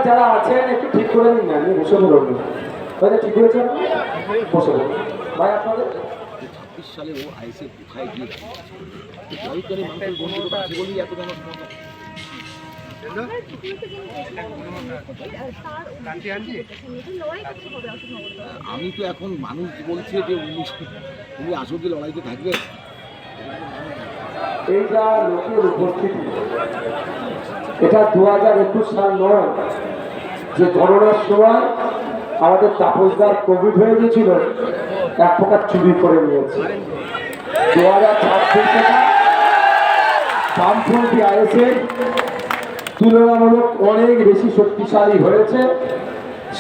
যারা আছেন একটু ঠিক করে নিন না, বসে বলুন হয়তো ঠিক হয়েছে, বসে বলুন ভাই। আপনাদের 26 সালে ও আইএসএফ কোথায় গিয়ে সরকারি মানুষের বন্ধুরা আছে বলেই এত জনসমর্থন। আমি তো এখন মানুষ বলছে যে উনি আসলে লড়াইতে থাকবে। এই যা লোকের উপস্থিতি, এটা 2021 সাল নয় যে করোনার সময় আমাদের তাপসদার কোভিড হয়ে গেছিল, এক প্রকার চুরি করে নিয়েছে। 2026 সালে বামপন্থী আইএসএফ তুলনামূলক অনেক বেশি শক্তিশালী হয়েছে।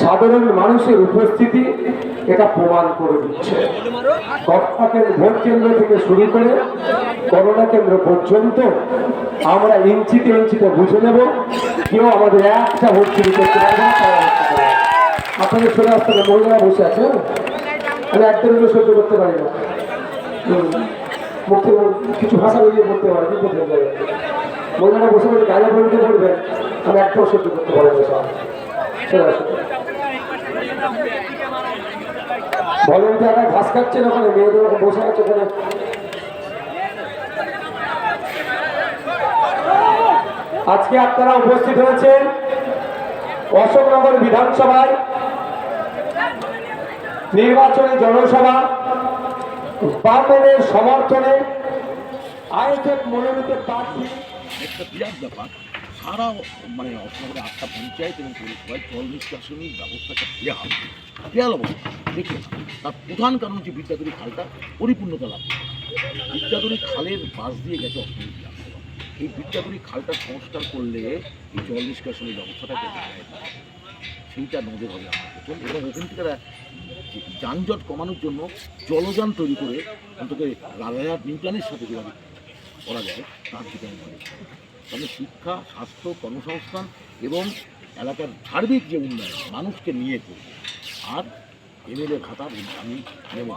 সাধারণ মানুষের উপস্থিতি এটা প্রমাণ করে দিচ্ছে। ভোট কেন্দ্র থেকে শুরু করে করোনা কেন্দ্র পর্যন্ত আমরা ইঞ্চিতে ইঞ্চিতে বুঝে নেব, কেউ আমাদের একটা ভোট চুরি করতে পারবে না। আপনাদের চলে আসতে হবে, মহিলারা বসে আছে, আমি একদমই সহ্য করতে পারি না, মুখে কিছু ভাষা বেরিয়ে পড়তে পারে, বিপদ হয়ে যাবে। মহিলারা বসে বসে গায়ে বলতে পড়বেন, আমি একটাও সহ্য করতে পারি না। সব চলে আসুন। ভলেন্টিয়াররা ঘাস খাচ্ছেন ওখানে, মেয়েদের ওখানে বসে আছে ওখানে। আজকে আপনারা উপস্থিত হয়েছেন অশোকনগর বিধানসভায় নির্বাচনী জনসভা, বামেদের সমর্থনে আইএসএফ মনোনীত প্রার্থী। একটা বিরাট ব্যাপার, সারা মানে অশোকনগরে 8টা পঞ্চায়েত এবং পৌরসভায় জল নিষ্কাশনীর ব্যবস্থাটা বেহাল অবস্থা দেখে। তার প্রধান কারণ হচ্ছে বিদ্যাধরী খালটা পরিপূর্ণতা লাভ করে। বিদ্যাধরী খালের পাশ দিয়ে গেছে অশোকনগর বিধানসভা। এই বিদ্যাধরী খালটা সংস্কার করলে এই জল নিষ্কাশনের ব্যবস্থাটা সেইটা নজর হবে আমার প্রথম। এবং ওখান থেকে যানজট কমানোর জন্য জলযান তৈরি করে অন্তত রাজারহাট নিউটাউনের সাথে যোগাযোগ করা যায়, তার দিকে আমি মনে করি। তাহলে শিক্ষা, স্বাস্থ্য, কর্মসংস্থান এবং এলাকার সার্বিক যে উন্নয়ন মানুষকে নিয়ে করবে। আর এমএলএ ভাতা আমি নেব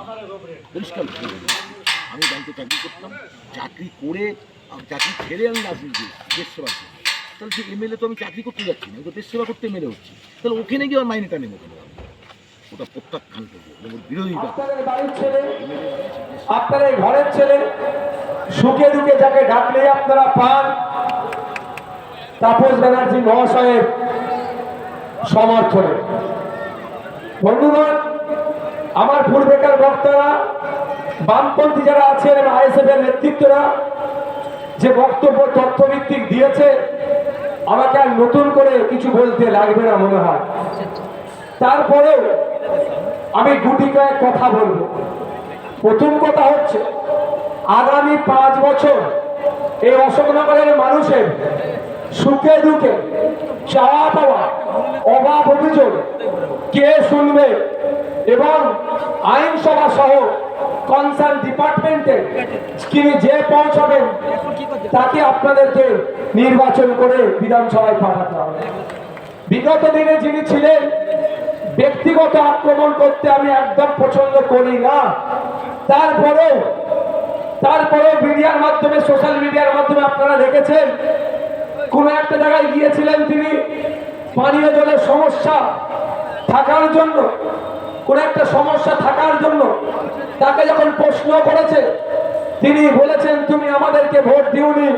পরিষ্কার করে বলি, আমি ব্যাংকে চাকরি করতাম, চাকরি করে চাকরি ছেড়ে আমি রাজনীতি দেশ সেবা করি। তাহলে সে এমএলএ তো আমি চাকরি করতে যাচ্ছি না, আমি তো দেশ সেবা করতে এমএলএ হচ্ছি। তাহলে ওখানে গিয়ে আমার মাইনেটা নেবো কেন? ওটা প্রত্যাখ্যান করবো এবং বিরোধিতা। আপনার এই ঘরের ছেলে সুখে দুঃখে যাকে ডাকলে আপনারা পান তাপস ব্যানার্জি মহাশয়ের সমর্থনে। বন্ধুগণ, আমার পূর্বেকার বক্তারা, বামপন্থী যারা আছেন এবং আইএসএফ এর নেতৃত্বরা যে বক্তব্য তথ্যভিত্তিক দিয়েছে, আমাকে আর নতুন করে কিছু বলতে লাগবে না মনে হয়। তারপরেও আমি গুটি কয়েক কথা বলবো। প্রথম কথা হচ্ছে, আগামী 5 বছর এই অশোকনগরের মানুষের সুখে দুঃখে, চাওয়া পাওয়া, অভাব অভিযোগ কে শুনবে এবং আইনসভা সহ কনসার্ন ডিপার্টমেন্টে তিনি যে পৌঁছাবেন তাকে আপনাদেরকে নির্বাচন করে বিধানসভায় পাঠাতে হবে। বিগত দিনে যিনি ছিলেন, ব্যক্তিগত আক্রমণ করতে আমি একদম পছন্দ করি না। তারপরেও মিডিয়ার মাধ্যমে, সোশ্যাল মিডিয়ার মাধ্যমে আপনারা দেখেছেন কোন একটা জায়গায় গিয়েছিলেন তিনি পানীয় জলের সমস্যা থাকার জন্য, কোন একটা সমস্যা থাকার জন্য তাকে যখন প্রশ্ন করেছে, তিনি বলেছেন তুমি আমাদেরকে ভোট দিওনি,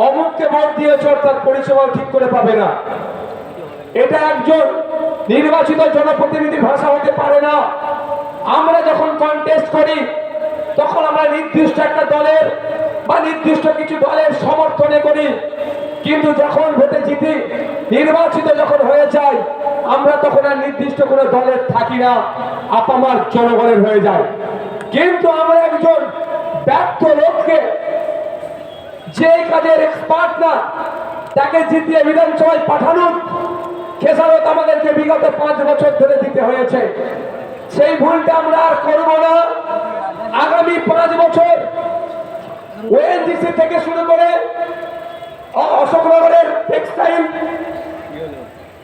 অমুককে ভোট দিয়েছ, তার পরিষেবা ঠিক করে পাবে না। এটা একজন নির্বাচিত জনপ্রতিনিধির ভাষা হতে পারে না। আমরা যখন কন্টেস্ট করি তখন আমরা নির্দিষ্ট একটা দলের বা নির্দিষ্ট কিছু দলের সমর্থনে করি, কিন্তু যখন ভোটে জিতি, নির্বাচিত যখন হয়ে যায়, আমরা তখন আর নির্দিষ্ট কোনো দলের থাকি না, আপামার জনগণের হয়ে যায়। কিন্তু আমরা একজন ব্যর্থ লোককে, যে কাজের এক্সপার্ট না, তাকে জিতিয়ে বিধানসভায় পাঠানোর খেসারত আমাদেরকে বিগত 5 বছর ধরে দিতে হয়েছে। সেই ভুলটা আমরা আর করব না। আগামী 5 বছর ওএনজিসি থেকে শুরু করে অশোকনগরের টেক্সটাইল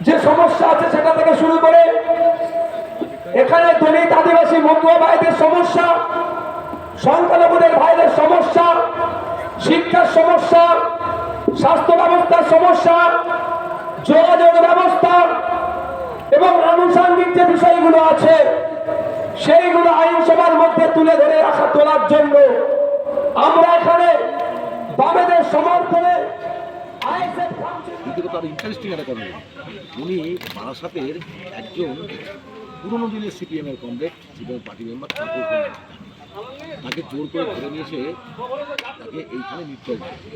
যে সমস্যা আছে সেটা থেকে শুরু করে এখানে দলিত আদিবাসী মতুয়া ভাইদের সমস্যা, সংখ্যালঘুদের ভাইদের সমস্যা, শিক্ষার সমস্যা, স্বাস্থ্য ব্যবস্থার সমস্যা, যোগাযোগ ব্যবস্থা, যে বিষয়গুলো আছে সেইগুলো আইনসভার মধ্যে তুলে ধরে রাখা তোলার জন্য আমরা এখানে বামেদের সমর্থনে আইএসএফ কিন্তু তার ইন্টারেস্টিং একটা কথা, উনি বারাসাতের একজন পুরোনো দিনের সিপিএমের কমরেড, সিপিএম পার্টি মেম্বার, তাকে জোর করে ধরে নিয়ে এসে তাকে এইখানে নির্যাতন করেছে।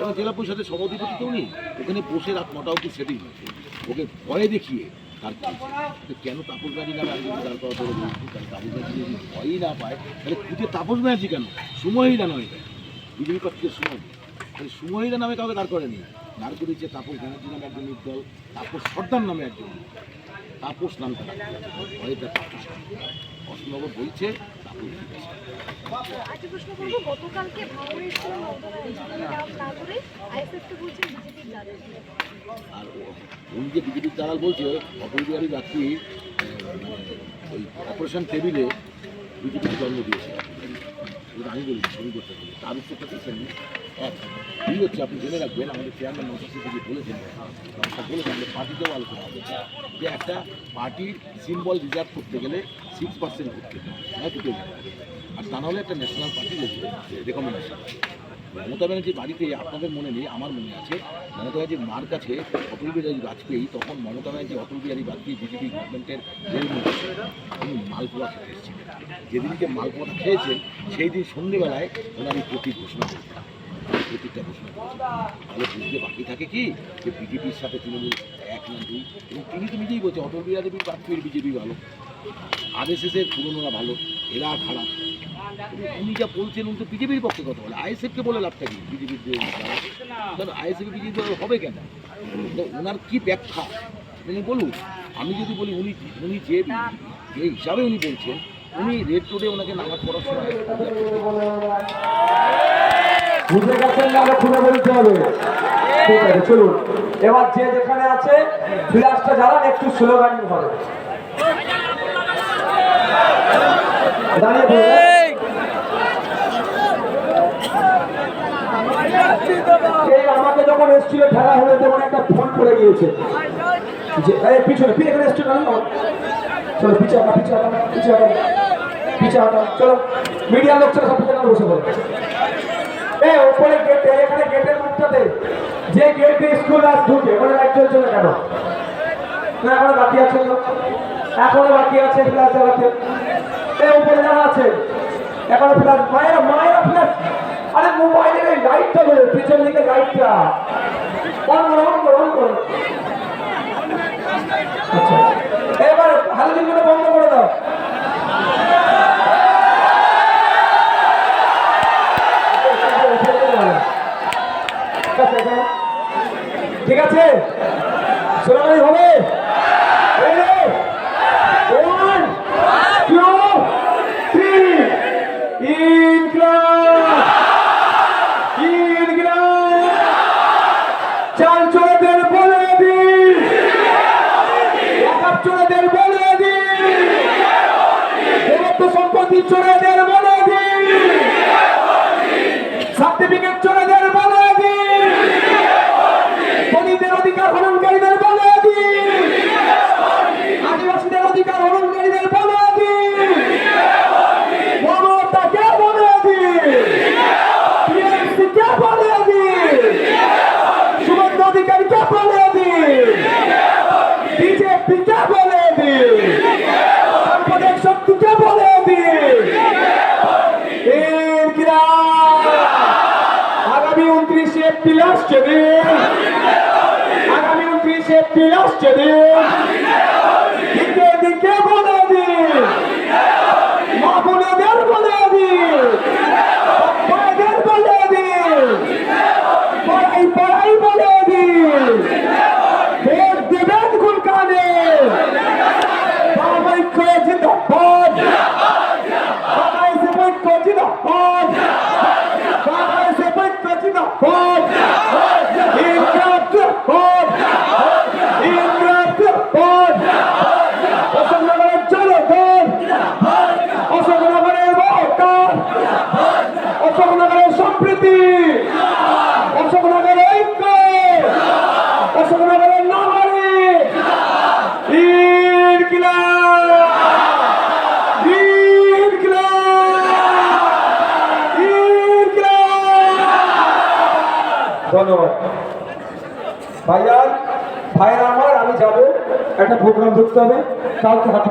এবং জেলা পরিষদের সভাধিপতি তো উনি ওখানে বসে রাত 9টা অবধি সেটিং হয়েছে, ওকে ভয় দেখিয়ে তার কেন তাপস ব্যানার্জি নামে আগে যদি দাঁড় করা ধরে বলছি, কারণ তাপস ব্যানার্জি যদি ভয়ই না পায় তাহলে খুঁজে তাপস ব্যানার্জি কেন সুমহিলা নয়, বিজেপি পক্ষের সুমহিলা, তাহলে সুমহিলা নামে কাউকে দাঁড় করেনি, দাঁড় করেছে তাপস ব্যানার্জি নামে একজন নির্দল, তাপস সর্দার নামে একজন, তাপস নামটা ভয়টা তাপস অসম্ভব বলছে তাপস দিচ্ছে। আরেকটা প্রশ্ন করবো, গতকালকে ভাঙড়ের ছিল নাম না করে আইএসএফকে বলছেন বিজেপির দালাল। আর উনি যে বিজেপির দালাল বলছে, অটল বিহারী বাজপেয়ী ওই অপারেশন টেবিলে বিজেপির জন্ম দিয়েছে, আমি বলছি শুরু করতে পারি, তার উত্তরটা দিয়েছেন এক ঠিক হচ্ছে। আপনি জেনে রাখবেন আমাদের চেয়ারম্যান নৌসাদ সিদ্দিকী বলেছেন, আমাদের পার্টিতেও আলোচনা হবে যে একটা পার্টির সিম্বল রিজার্ভ করতে গেলে 6% করতে হয়, আর তা নাহলে একটা ন্যাশনাল পার্টি রেকমেন্ডেশন। মমতা ব্যানার্জির বাড়িতে আপনাদের মনে নেই, আমার মনে আছে, মমতা ব্যানার্জির মার কাছে অটল বিহারী বাজপেয়ী, তখন মমতা ব্যানার্জি অটল বিহারী বাজপেয়ী বিজেপি গভর্নমেন্টের রেলমন্ত্রী, তিনি মালপোয়া খেতে এসেছিলেন। যেদিনকে মালপোয়াটা খেয়েছেন সেই দিন সন্ধ্যেবেলায় ওনার এই প্রতীক ঘোষণা করেছেন, প্রতীকটা ঘোষণা করেছেন। তাহলে বুঝতে বাকি থাকে কি যে বিজেপির সাথে তৃণমূল এক না দুই, এবং তিনি তো নিজেই বলছেন অটল বিহারী বাজপেয়ীর বিজেপি ভালো, আরএসএসের পুরনোরা ভালো, এরা খারাপ। উনি যা বলছেন উনি তো বিজেপির পক্ষে কথা বলে, আইএসএফকে বলে লাভটা কি বিজেপির, কারণ আইএসএফ বিজেপি হবে কেন, ওনার কি ব্যাখ্যা উনি বলুন। আমি যদি বলি উনি উনি যে হিসাবে উনি বলছেন, উনি রেড রোডে ওনাকে নামাজ পড়ার সময় বুঝে গেছেন না, আরো খুলে বলতে হবে। ঠিক আছে চলুন, এবার যে যেখানে আছে ফ্ল্যাশটা জ্বালান, একটু স্লোগানিং হবে, দাঁড়িয়ে পড়ুন। এই আমাকে যখন এসছিল ঠেলা হলে তখন একটা ফোন করে গিয়েছে যে পিছনে এখানে এসছে না, চলো পিছিয়ে হাঁটা, পিছিয়ে হাঁটা, পিছিয়ে হাঁটা, পিছিয়ে হাঁটা, চলো মিডিয়ার লোক চলো সব পিছনে বসে পড়ে। ওপরে গেটে, এখানে গেটের মুখটাতে যে গেট দিয়ে স্কুল আজ ঢুকে ওখানে লাইট জ্বলছে না কেন? না এখনো বাকি আছে, এখনো বাকি আছে ফ্ল্যাশ জ্বালাতে। উপরে যারা আছে এখনো ফ্ল্যাশ, মায়েরা মায়েরা ফ্ল্যাশ, আরে মোবাইলের এই লাইটটা বলে পিছন দিকে লাইটটা অন করো, অন করো, অন করো। আচ্ছা এবার হালুদিনগুলো বন্ধ করে দাও। ঠিক আছে সোনালি হবে। 1 2 3 ইনক্লাব, ইনক্লাব। চাল চোরদের বলে দিন, একাপ চোরদের বলে দিন, দেবত্ব সম্পত্তি চোরদের বলে দিন, সার্টিফিকেট চোরদের বলে দিন, ধনীদের অধিকার হরণকারীদের বলে দিন, আদিবাসীদের অধিকার হরণকারীদের বলে দিন, মমতাকে বলে দিন, টিএমসিকে বলে দিন, শুভেন্দু অধিকারীকে বলে দিন, বিজেপিকে বলে দিন, সাম্প্রদায়িক শক্তিকে বলে দিন। আগামী 29 এপ্রিল আসছে দিন, আগামী 29 এপ্রিল আসছে দিন, দিকে দিকে বলে দিন, মা বোনেদের বলে দিন, ভাইদের বলে দিন, পড়াই পড়াই বলে দিন, ভোট দেবেন গুলকানে, বাবাইক্য জিন্দাবাদ, বাবাই সেবৈক্য জিন্দাবাদ, বাবাই সেবৈক্য জিন্দাবাদ, ইনক্লাব জিন্দাবাদ, ইনক্লাব জিন্দাবাদ। ধন্যবাদ ভাইয়া। ভাইয়ের আমার, আমি যাবো, একটা প্রোগ্রাম ধরতে হবে কালকে হাতে